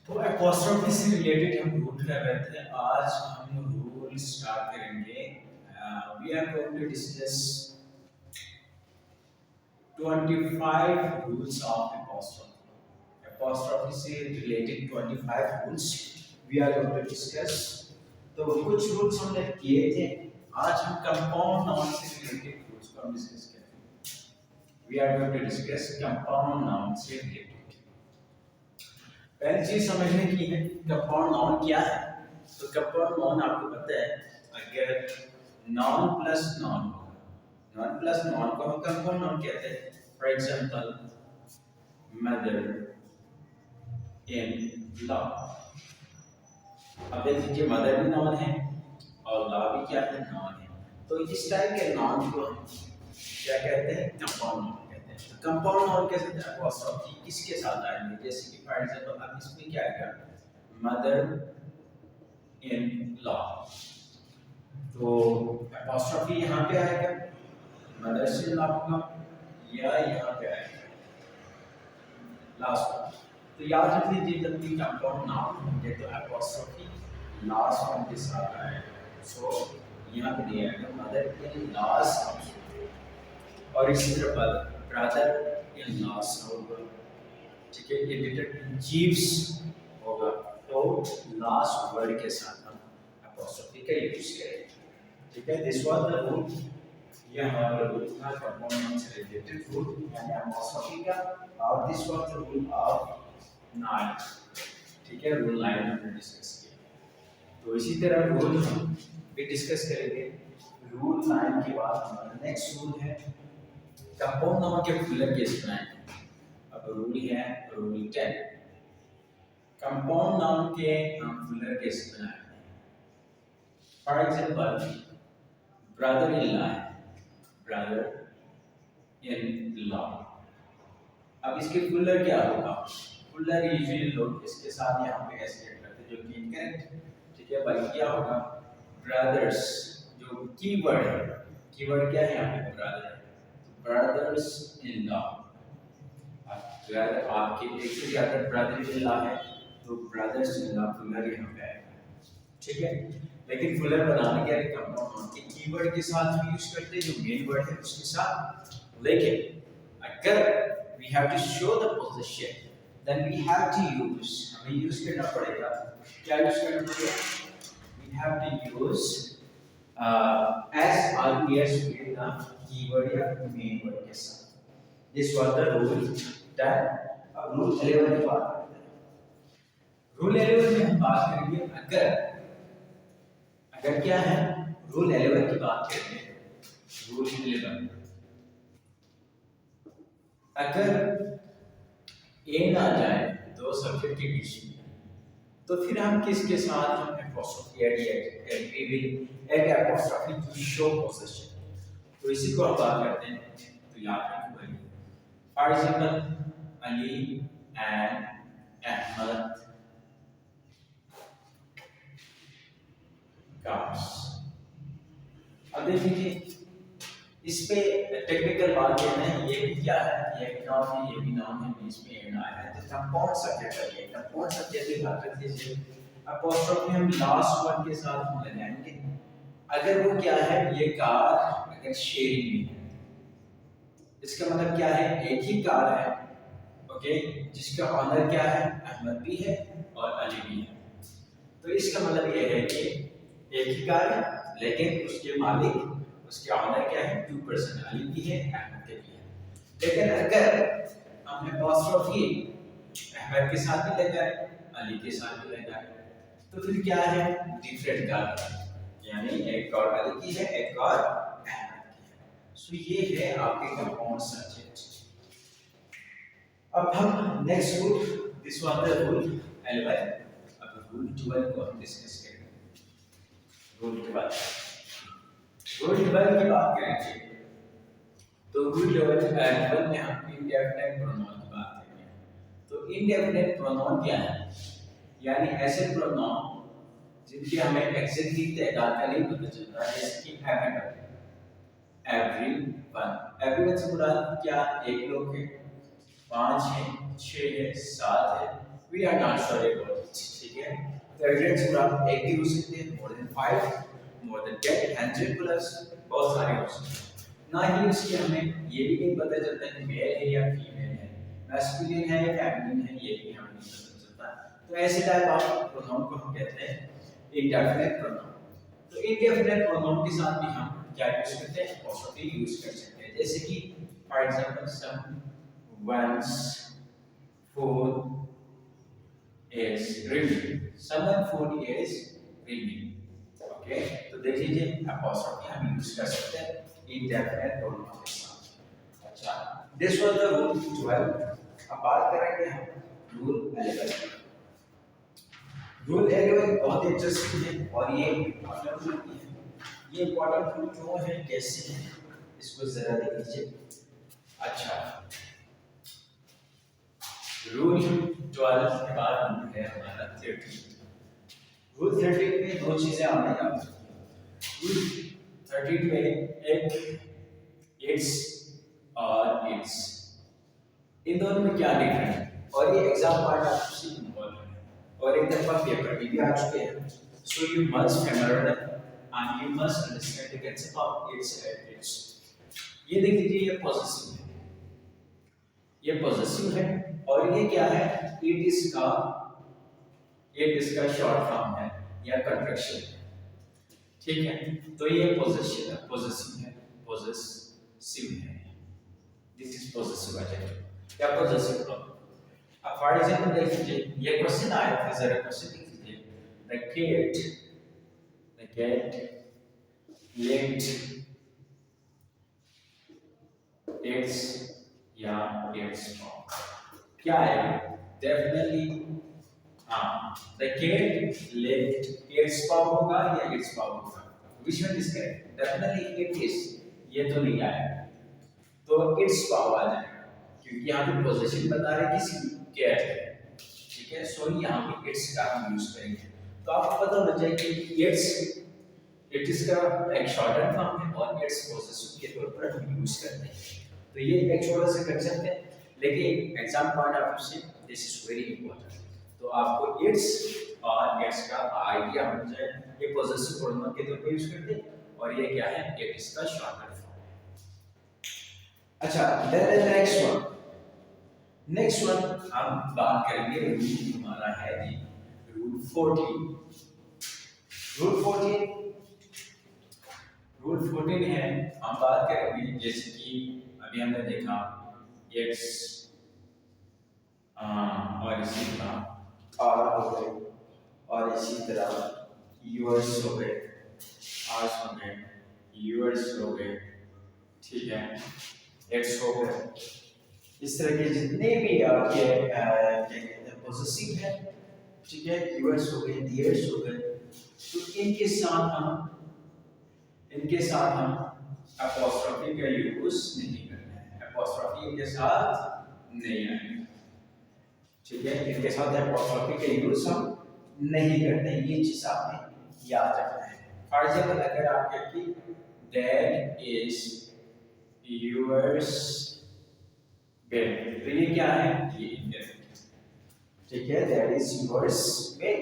तो अपॉस्ट्रोफी से रिलेटेड हम रूल कर रहे थे। आज हम रूल स्टार्ट करेंगे। We are going to discuss 25 rules of apostrophe. Apostrophe से related 25 rules we are going to discuss. तो कुछ रूल्स हमने किए थे, आज हम कंपाउंड नाउन से रिलेटेड रूल्स को हम डिस्कस करेंगे। We are going to discuss compound noun से रिलेटेड। पहली चीज समझने की है कंपाउंड नाउन क्या है। तो कंपाउंड नाउन आपको पता है, अगर नाउन प्लस नाउन होगा, नाउन प्लस नाउन को हम कंपाउंड नाउन कहते हैं। For example mother in law. अब देख लीजिए, मदर भी नाउन है और लॉ भी क्या है, नाउन है। तो इस टाइप के नाउन को हम क्या कहते हैं, कंपाउंड नाउन। कंपाउंड नाउन के साथ अपॉस्ट्रोफी किसके साथ आएंगे, जैसे कि फॉर एग्जांपल अब इसमें क्या आएगा, मदर इन लॉ। तो अपॉस्ट्रोफी यहाँ पे आएगा, मदर से लॉ होगा, या यहाँ पे आएगा लास्ट वन। तो याद रख लीजिए, जब भी कंपाउंड नाउन होंगे तो अपॉस्ट्रोफी लास्ट वन के साथ आएगा। सो यहाँ पे नहीं आएगा मदर इन लॉस, और इसी तरह ब्रदर इन लॉस होगा, ठीक है। एडिटर इन चीफ्स होगा, तो लास्ट वर्ड के साथ हम अपॉस्ट्रोफी का यूज करेंगे, ठीक है। दिस वाज द रूल, ये हमारा रूल था कंपाउंड नाउन से रिलेटेड रूल यानी अपॉस्ट्रोफी का। और this was the rule of noun, ठीक है। रूल 9 हमने डिस्कस किया। तो इसी तरह रूल हम भी डिस्कस करेंगे। रूल 9 के बाद हमारा नेक्स्ट रूल है कंपाउंड नाउन के फुलर केस बनाएंगे। अब रूल है रूल 10, कंपाउंड नाउन के हम फुलर केस बनाएंगे। For example brother in law है, ब्रदर इन लॉ। अब इसके फुलर क्या होगा, फुलर यूजुअली लोग इसके साथ यहाँ पे ऐसे करते हैं, जो कि इनकरेक्ट, ठीक है। बल्कि क्या होगा, ब्रदर्स, जो कीवर्ड है, कीवर्ड क्या है यहाँ पे, ब्रदर, ब्रदर्स इन लॉ। अगर आपके एक से ज्यादा ब्रदर इन लॉ है तो ब्रदर्स इन लॉ फुलर यहाँ पे आएगा, ठीक है। लेकिन फुलर बनाने के लिए कंपाउंड नाउन के कीवर्ड के साथ भी यूज करते हैं, जो मेन वर्ड है उसके साथ। लेकिन अगर we have to show the position, then we have to use, हमें यूज करना पड़ेगा, क्या यूज करना पड़ेगा, we have to use S RPS with the keyword या मेन वर्ड के साथ। This was the rule 10। अब रूल 11 की बात करते हैं। रूल 11 में हम बात करेंगे, अगर क्या है, रूल 11 की बात करते हैं। रूल 11, अगर ए ना जाए दो सब्जेक्ट के बीच में, तो फिर हम किसके साथ हम apostrophe add apostrophe to show position. तो इसी को हम बात करते हैं। तो याद रखिए, for example Ali and Ahmed comes. अब देखिए, इस पे टेक्निकल बात ये है, ये भी क्या है, ये भी नाउन है, ये भी नाउन है, बीच में एंड आया है, तो कंपाउंड सब्जेक्ट है। ये कंपाउंड सब्जेक्ट की बात करते हैं, अपॉस्ट्रोफी हम लास्ट वन के साथ हम लगाएंगे। अगर वो क्या है, ये कार अगर शेयरिंग में है, इसका मतलब क्या है, एक ही कार है, ओके, जिसका ऑनर क्या है, अहमद भी है और अली भी है। तो इसका मतलब ये है कि एक ही कार है, लेकिन उसके मालिक, उसके ऑनर क्या है, 2 पर्सन, अली भी है, अहमद भी है। लेकिन अगर हमने अपॉस्ट्रोफी अहमद के साथ भी लगाए, अली के साथ भी लगाए, तो फिर क्या है, डिफरेंट कार, यानी एक और अली की है, एक और अहमद की है। सो ये है आपके कंपाउंड सब्जेक्ट। अब हम next rule, this was the rule 11। अब रूल 12 को हम डिस्कस करेंगे। रूल 12, रूल 12 की बात करेंगे तो रूल 12 में हम इंडेफिनिट प्रोनाउन की बात करेंगे। तो इंडेफिनिट प्रोनाउन क्या है, यानी ऐसे प्रोनाउन जिनकी हमें एग्जैक्टली तादाद का नहीं पता चलता, जैसे कि एवरीवन से मुराद क्या, एक लोग है, 5 है, 6 है, 7 है, we are not sure about तो एविडेंस में आप एक भी हो सकते हैं, more than 5, more than 10, 100 plus, बहुत सारे हो सकते हैं। ना ही उसके हमें ये भी नहीं पता चलता कि मेल है या फीमेल है, मैस्कुलिन है या फेमिनिन है, ये भी हमें नहीं पता चलता। तो ऐसे टाइप ऑफ प्रोनाउन को हम कहते हैं इंडेफिनिट प्रोनाउन। तो इंडेफिनिट प्रोनाउन के साथ भी हम क्या यूज करते हैं, अपोस्ट्रोफी यूज कर सकते हैं। जैसे कि for example some one's food is reading, someone food is reading, okay. तो देख लीजिए अपोस्ट्रोफी हम यूज कर सकते हैं इंडेफिनिट प्रोनाउन के साथ। अच्छा, दिस वाज द रूल 12। अब बात करेंगे हम रूल 11। रूल 11 बहुत इंटरेस्टिंग है और ये इंपॉर्टेंट रूल भी है। ये इंपॉर्टेंट रूल क्यों है, कैसे है, इसको जरा देख लीजिए। अच्छा, रूल 12 के बाद रूल है हमारा 13। रूल 13 में दो चीजें आने याद रखिए। रूल 13 में एक इट्स और इट्स, इन दोनों में क्या डिफरेंस है, और ये एग्जाम पार्ट आपसे इम्पोर्टेंट है और एक दफा पेपर में भी आ चुके हैं। So you must memorize and you must understand the concept of it's and its. ये देख लीजिए, ये पॉसेसिव है, ये पॉसेसिव है और ये क्या है, इट इसका शॉर्ट फॉर्म है या कंट्रैक्शन है, ठीक है। तो ये पॉसेसिव है, पॉसेसिव है, दिस इज पॉसेसिव एडजेक्टिव या पॉसेसिव प्रोनाउन। अब फॉर एग्जांपल देख लीजिए, ये क्वेश्चन आया था, जरा क्वेश्चन देख लीजिए। द cat licked its या its paw, क्या है, डेफिनेटली हाँ, the cat licked its paw होगा या its paw होगा, which one is correct? Definitely it is, ये तो नहीं आएगा, तो its paw आ जाएगा क्योंकि यहाँ पे पोजीशन बता रहे हैं किसी कैट है, ठीक है। सो यहाँ पे इट्स का हम यूज करेंगे। तो आपको पता होना चाहिए कि इट इज का एक शॉर्ट फॉर्म है और इट्स पोजेसिव के तौर पर हम यूज करते हैं। तो ये एक छोटा सा कंसेप्ट है, लेकिन एग्जाम पॉइंट ऑफ व्यू से दिस इज वेरी इंपॉर्टेंट। तो आपको इट्स और इट्स का आइडिया होना चाहिए, ये पोजेसिव प्रोनाउन के तौर पर यूज करते हैं और ये क्या है, इट इज का शॉर्ट फॉर्म है। अच्छा, then next one, next one हम बात करेंगे, रूल हमारा है जी रूल 14। रूल 14 है, हम बात करेंगे जैसे कि अभी हमने देखा एक्स और इसी तरह आर हो गए और इसी तरह यूएस हो गए, आर्स हो गए, यूएस हो गए, ठीक है, एक्स हो गए। इस तरह के जितने भी आपके क्या कहते हैं पॉसेसिव है, ठीक है, यूएस हो गए, डियर्स हो गए, तो इनके साथ हम अपोस्ट्रोफी का यूज नहीं करना है, अपोस्ट्रोफी इनके साथ नहीं आएगा, ठीक है, इनके साथ अपोस्ट्रोफी का यूज हम नहीं करते, ये चीज आपने याद रखना है। फॉर एग्जांपल अगर आप कहते दैट इज योर्स बेड, तो ये क्या है, ये इंडेफिनिट, ठीक है, दैट इज योर्स बेड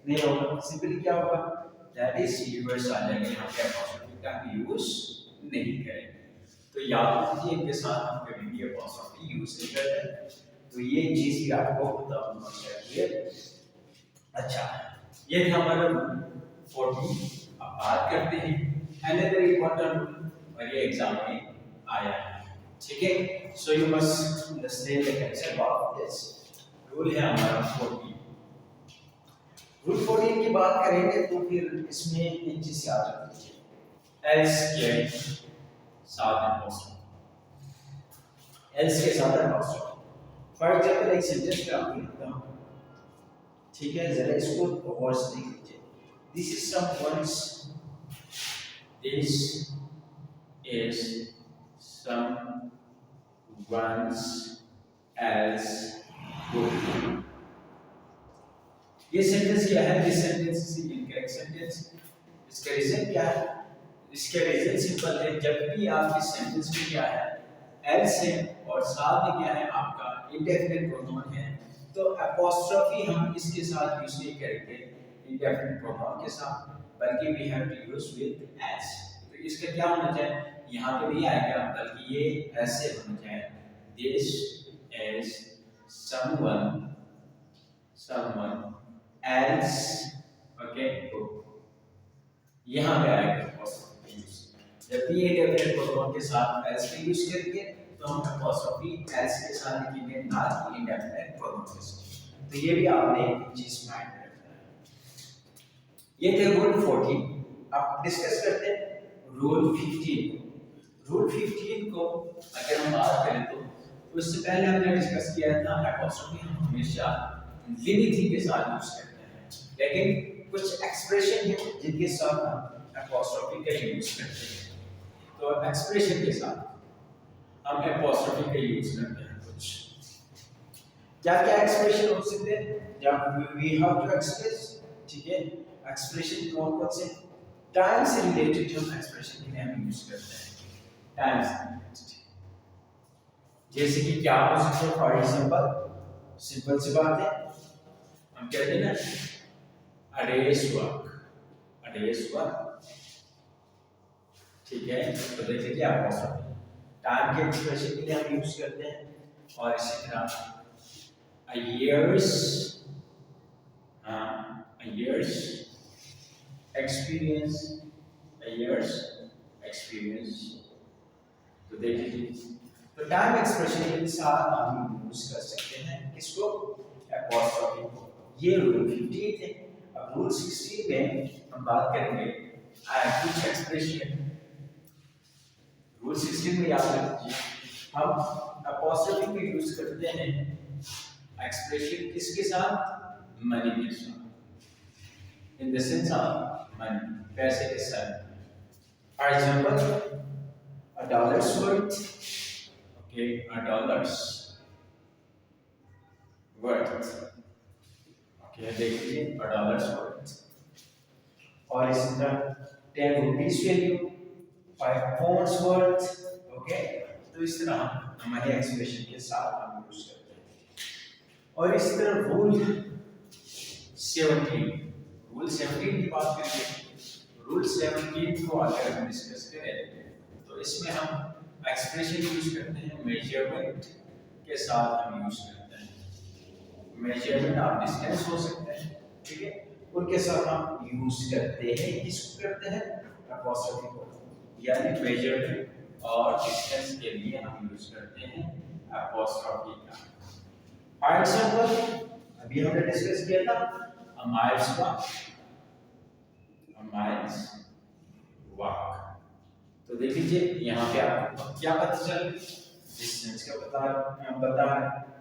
नहीं होगा, सिंपली क्या होगा, दैट इज योर्स आ जाएगा, यहाँ पे अपोस्ट्रोफी का यूज नहीं करेंगे। तो याद रखिए इनके साथ हम कभी भी अपोस्ट्रोफी यूज नहीं करते, तो ये चीज भी आपको पता होना चाहिए। अच्छा, ये था हमारा रूल 14। अब बात करते हैं अनदर इंपॉर्टेंट रूल, और ये एग्जाम में आया है, ठीक है। सो you must understand the concept of this rule है हमारा 14। रूल 14 की बात करेंगे तो फिर इसमें एक चीज याद रखिए, एल्स के साथ अपोस्ट्रोफी, एल्स के साथ अपोस्ट्रोफी। फॉर एग्जांपल एक सेंटेंस में आपको लिखता हूं, ठीक है, जरा इसको गौर से देख लीजिए। This is someone's, this is someone's else good. ये सेंटेंस क्या है, this sentence is incorrect sentence. इसका रीजन क्या है, इसका रीजन सिंपल है, जब भी आपके सेंटेंस में क्या है एल्स है और साथ में क्या है आपका इंडेफिनिट प्रोनाउन है, तो अपोस्ट्रोफी हम इसके साथ यूज नहीं करेंगे, इंडेफिनिट प्रोनाउन के साथ, बल्कि we have to use with as. तो इसका क्या होना चाहिए, यहाँ पे नहीं आएगा, बल्कि ये ऐसे होना चाहिए, this is someone else, okay, यहाँ पे आएगा apostrophe यूज। जब भी इंडेफिनिट प्रोनाउन के साथ एल्स का यूज करेंगे तो हम apostrophe एल्स के साथ लिखेंगे, ना कि इंडेफिनिट प्रोनाउन के साथ। तो ये भी आपने एक चीज माइंड में रखना है। ये थे रूल 14। अब डिस्कस करते हैं रूल 15। रूल 15 को अगर हम बात करें तो उससे पहले हमने डिस्कस किया था apostrophe हम हमेशा लिनिथी के साथ यूज करते हैं, लेकिन कुछ एक्सप्रेशन है जिनके साथ हम apostrophe का यूज करते हैं। तो एक्सप्रेशन के साथ हम apostrophe का यूज करते हैं। कुछ क्या क्या एक्सप्रेशन हो सकते हैं जब वी हैव टू एक्सप्रेस, ठीक है। एक्सप्रेशन कौन कौन से टाइम से रिलेटेड जो एक्सप्रेशन के लिए हम यूज करते हैं, टाइम से रिलेटेड, जैसे कि क्या हो सकते हैं, फॉर एग्जांपल सिंपल सी बात है, हम कहते हैं ना a day's work, ठीक है। तो देखिए क्या टाइम के एक्सप्रेशन के लिए हम यूज करते हैं, और इसी तरह a year's experience, तो देखिए, तो टाइम एक्सप्रेशन के साथ हम यूज कर सकते हैं किसको, apostrophe को। ये रूल 15 थे। अब रूल 16 में हम बात करेंगे कुछ एक्सप्रेशन। रूल 16 में याद रखिए हम apostrophe को यूज करते हैं एक्सप्रेशन किसके साथ, मनी के साथ, in the sense of money, पैसे के साथ। For example a dollar's worth, okay, a dollar's worth, okay, देखिए a dollar's worth। और इसी तरह 10 rupees value, 5 pounds worth, okay। तो इस तरह हमारे एक्सप्रेशन के साथ हम यूज करते हैं। और इसी तरह रूल 17 की बात करेंगे। रूल 17 को अगर हम डिस्कस करें तो इसमें हम एक्सप्रेशन यूज करते हैं मेजरमेंट के साथ हम यूज करते हैं। मेजरमेंट आप डिस्टेंस हो सकते हैं, ठीक है, उनके साथ हम यूज करते हैं। किसको करते हैं, apostrophe को, यानी मेजरमेंट और डिस्टेंस के लिए हम यूज करते हैं apostrophe का। फॉर एग्जांपल अभी हमने डिस्कस किया था a miles walk। तो देख लीजिए यहाँ पे आपको क्या पता चल, डिस्टेंस का बता है,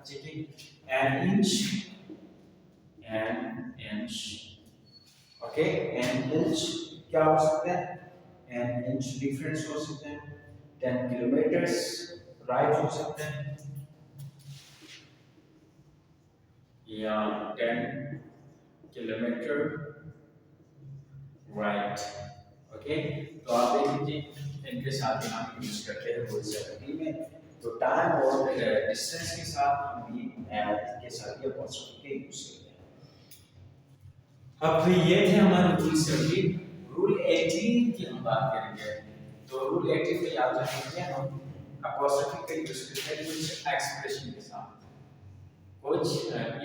ठीक है। an inch, okay, an inch क्या हो सकता है, an inch डिफरेंस हो सकते हैं, 10 किलोमीटर्स राइट हो सकते हैं, या 10 किलोमीटर राइट, ओके। तो आप देख लीजिए इनके साथ हम यूज करते हैं रूल 17 में। तो टाइम और डिस्टेंस के साथ हम भी के साथ ये apostrophe के यूज करते हैं। अब ये थे हमारे रूल 17। रूल 18 की हम बात करेंगे। तो रूल 18 में याद रखिए हम apostrophe का यूज करते हैं कुछ एक्सप्रेशन के साथ, कुछ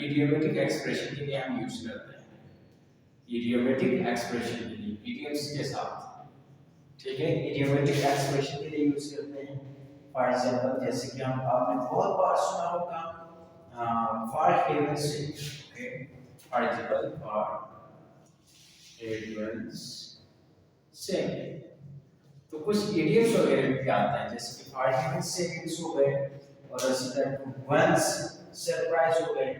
इडियोमेटिक एक्सप्रेशन के लिए हम यूज करते हैं, इडियोमेटिक एक्सप्रेशन के लिए, idioms के साथ, ठीक है, इडियोमेटिक एक्सप्रेशन के लिए यूज करते हैं। फॉर एग्जांपल जैसे कि हम आपने बहुत बार सुना होगा फॉर हेवन से, okay, for example for heaven से। तो कुछ इडियम्स वगैरह भी आते हैं, जैसे कि फॉर हेवन से हो गए, और इसी तरह वंस सरप्राइज हो गए,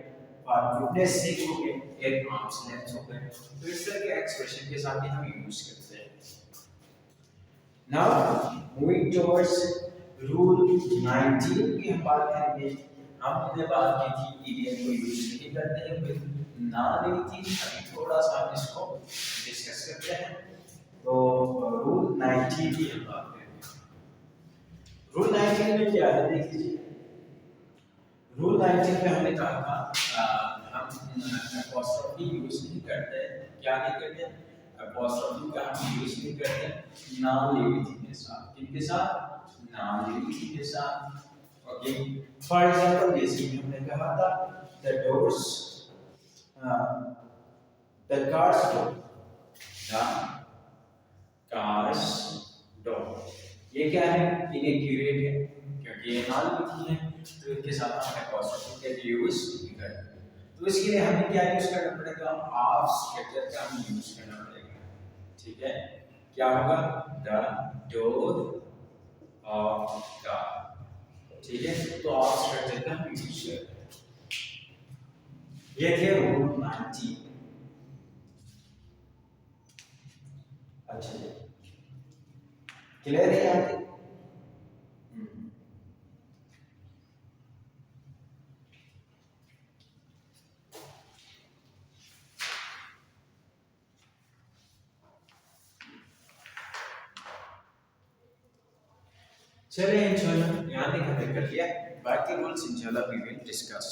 फॉर गुडनेस सेक हो गए, एट आर्म्स लेंथ हो गए। तो इस तरह के एक्सप्रेशन के साथ ही हम यूज करते हैं। नाउ मूविंग टुवर्ड्स रूल 19 की हम बात करेंगे। हमने बात की थी इडियम को यूज नहीं करते हैं, फिर ना नहीं थी, अभी थोड़ा सा हम इसको डिस्कस करते हैं। तो रूल 19 की हम बात करेंगे। रूल 19 में क्या है, देख लीजिए। रूल 19 में हमने कहा था हम apostrophe यूज नहीं करते, क्या नहीं करते, apostrophe का हम यूज नहीं करते non-living के साथ, किनके साथ, non-living के साथ। ओके, फॉर एग्जांपल जैसे कि हमने कहा था the doors, the car's door, the car's door, ये क्या है, इनएक्यूरेट है क्योंकि ये non-living है, तो इनके साथ हम apostrophe का यूज नहीं करते। तो इसके लिए हमें क्या यूज करना पड़ेगा, ऑफ स्ट्रक्चर का हम यूज करना पड़ेगा। ठीक है, क्या होगा, द डोर ऑफ कार। ठीक है, तो ऑफ स्ट्रक्चर का हम यूज करते हैं। ये थे रूल 90। अच्छा जी, क्लियर है यहाँ तक? चलिए इंशाल्लाह यहाँ तक हमने कर लिया, बाकी रूल्स इंशाल्लाह वी विल डिस्कस।